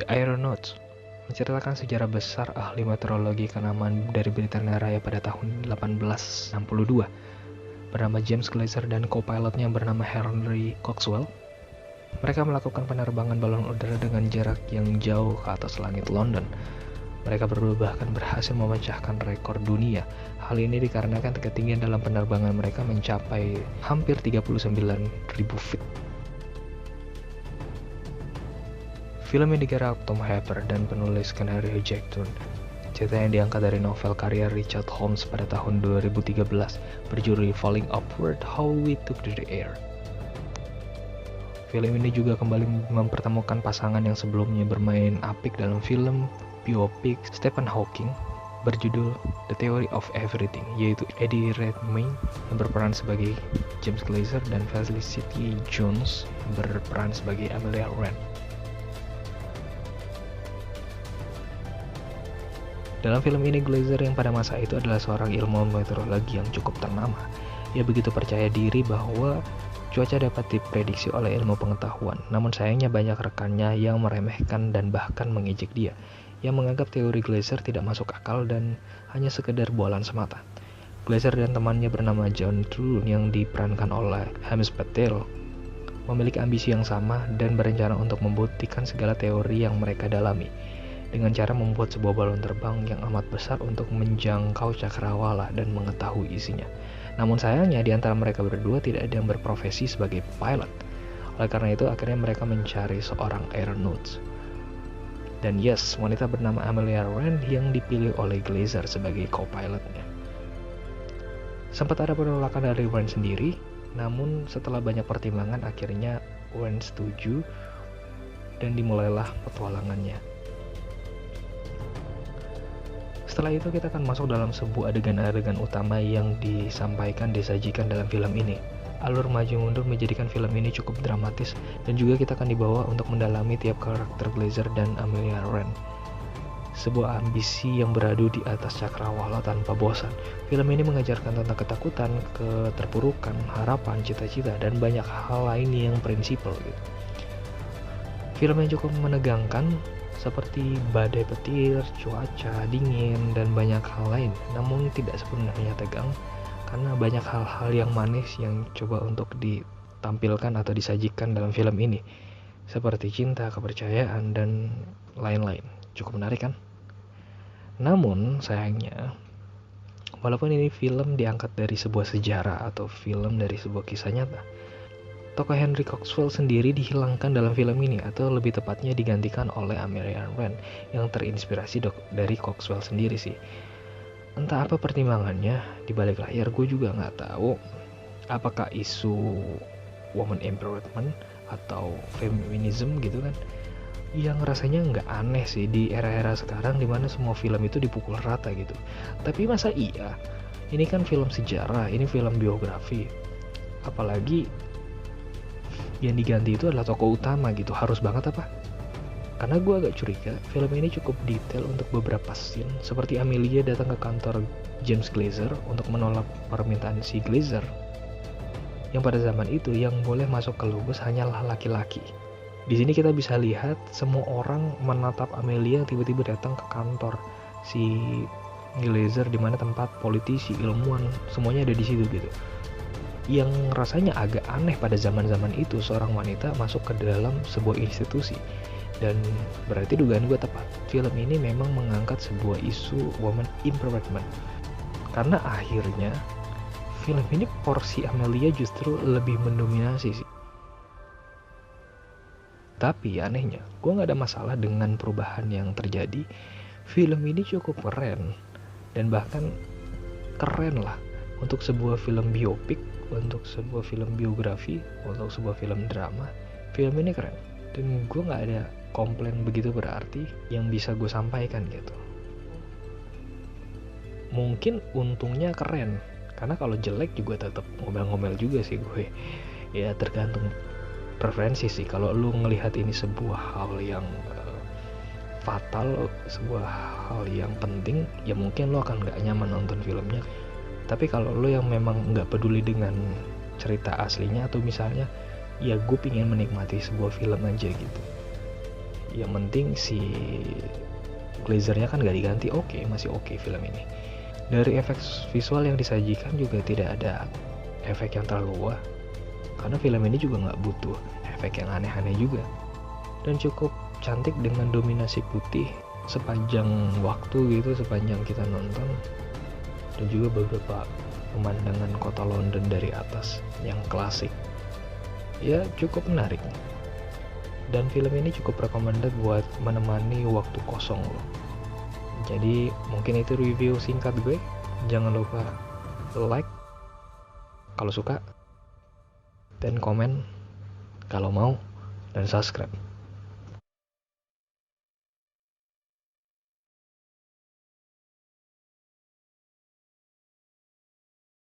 The Aeronauts menceritakan sejarah besar ahli meteorologi kenamaan dari Britania Raya pada tahun 1862 bernama James Glazer dan co-pilotnya bernama Henry Coxwell. Mereka melakukan penerbangan balon udara dengan jarak yang jauh ke atas langit London. Mereka berdua bahkan berhasil memecahkan rekor dunia. Hal ini dikarenakan ketinggian dalam penerbangan mereka mencapai hampir 39.000 feet. Film yang digarap Tom Hopper dan penulis skenario Jack Thorne. Cerita yang diangkat dari novel karya Richard Holmes pada tahun 2013 berjudul Falling Upward: How We Took to the Air. Film ini juga kembali mempertemukan pasangan yang sebelumnya bermain apik dalam film biopik Stephen Hawking berjudul The Theory of Everything, yaitu Eddie Redmayne yang berperan sebagai James Glazer dan Felicity Jones berperan sebagai Amelia Wren. Dalam film ini, Glazer yang pada masa itu adalah seorang ilmuwan meteorologi yang cukup ternama. Ia begitu percaya diri bahwa cuaca dapat diprediksi oleh ilmu pengetahuan, namun sayangnya banyak rekannya yang meremehkan dan bahkan mengejek dia, yang menganggap teori Glazer tidak masuk akal dan hanya sekedar bualan semata. Glazer dan temannya bernama John True yang diperankan oleh James Patel memiliki ambisi yang sama dan berencana untuk membuktikan segala teori yang mereka dalami dengan cara membuat sebuah balon terbang yang amat besar untuk menjangkau cakrawala dan mengetahui isinya. Namun sayangnya di antara mereka berdua tidak ada yang berprofesi sebagai pilot. Oleh karena itu akhirnya mereka mencari seorang aeronauts. Dan yes, wanita bernama Amelia Wren yang dipilih oleh Glazer sebagai co-pilotnya. Sempat ada penolakan dari Wren sendiri, namun setelah banyak pertimbangan akhirnya Wren setuju dan dimulailah petualangannya. Setelah itu kita akan masuk dalam sebuah adegan-adegan utama yang disajikan dalam film ini. Alur maju mundur menjadikan film ini cukup dramatis dan juga kita akan dibawa untuk mendalami tiap karakter Glazer dan Amelia Wren. Sebuah ambisi yang beradu di atas cakrawala tanpa bosan. Film ini mengajarkan tentang ketakutan, keterpurukan, harapan, cita-cita, dan banyak hal lain yang prinsipal gitu. Film yang cukup menegangkan seperti badai petir, cuaca dingin, dan banyak hal lain, namun tidak sepenuhnya tegang karena banyak hal-hal yang manis yang coba untuk ditampilkan atau disajikan dalam film ini seperti cinta, kepercayaan, dan lain-lain. Cukup menarik kan? Namun sayangnya, walaupun ini film diangkat dari sebuah sejarah atau film dari sebuah kisah nyata, tokoh Henry Coxwell sendiri dihilangkan dalam film ini, atau lebih tepatnya digantikan oleh Amelia Wren yang terinspirasi dari Coxwell sendiri sih. Entah apa pertimbangannya di balik layar, gue juga nggak tahu. Apakah isu woman empowerment atau feminism gitu kan? Yang rasanya nggak aneh sih di era-era sekarang dimana semua film itu dipukul rata gitu. Tapi masa iya? Ini kan film sejarah, ini film biografi. Apalagi yang diganti itu adalah tokoh utama gitu, harus banget apa? Karena gue agak curiga film ini cukup detail untuk beberapa scene, seperti Amelia datang ke kantor James Glazer untuk menolak permintaan si Glazer, yang pada zaman itu yang boleh masuk ke Lubus hanyalah laki-laki. Di sini kita bisa lihat semua orang menatap Amelia yang tiba-tiba datang ke kantor si Glazer, di mana tempat politisi, ilmuwan, semuanya ada di situ gitu. Yang rasanya agak aneh pada zaman-zaman itu seorang wanita masuk ke dalam sebuah institusi. Dan berarti dugaan gue tepat, film ini memang mengangkat sebuah isu woman empowerment. Karena akhirnya film ini porsi Amelia justru lebih mendominasi sih. Tapi anehnya, gue gak ada masalah dengan perubahan yang terjadi. Film ini cukup keren, dan bahkan keren lah untuk sebuah film biopik, untuk sebuah film biografi, untuk sebuah film drama. Film ini keren, dan gue gak ada komplain begitu berarti yang bisa gue sampaikan gitu. Mungkin untungnya keren, karena kalau jelek juga tetap ngomel-ngomel juga sih gue. Ya tergantung preferensi sih. Kalau lu ngelihat ini sebuah hal yang fatal, sebuah hal yang penting, ya mungkin lu akan gak nyaman nonton filmnya. Tapi kalau lu yang memang gak peduli dengan cerita aslinya, atau misalnya ya gue pingin menikmati sebuah film aja gitu, Yang penting si glazernya kan gak diganti, masih oke film ini. Dari efek visual yang disajikan juga tidak ada efek yang terlalu wah, karena film ini juga nggak butuh efek yang aneh-aneh juga, dan cukup cantik dengan dominasi putih sepanjang waktu gitu, sepanjang kita nonton. Dan juga beberapa pemandangan kota London dari atas yang klasik, ya cukup menarik. Dan film ini cukup recommended buat menemani waktu kosong lo. Jadi mungkin itu review singkat gue. Jangan lupa like kalau suka, dan komen kalau mau, dan subscribe.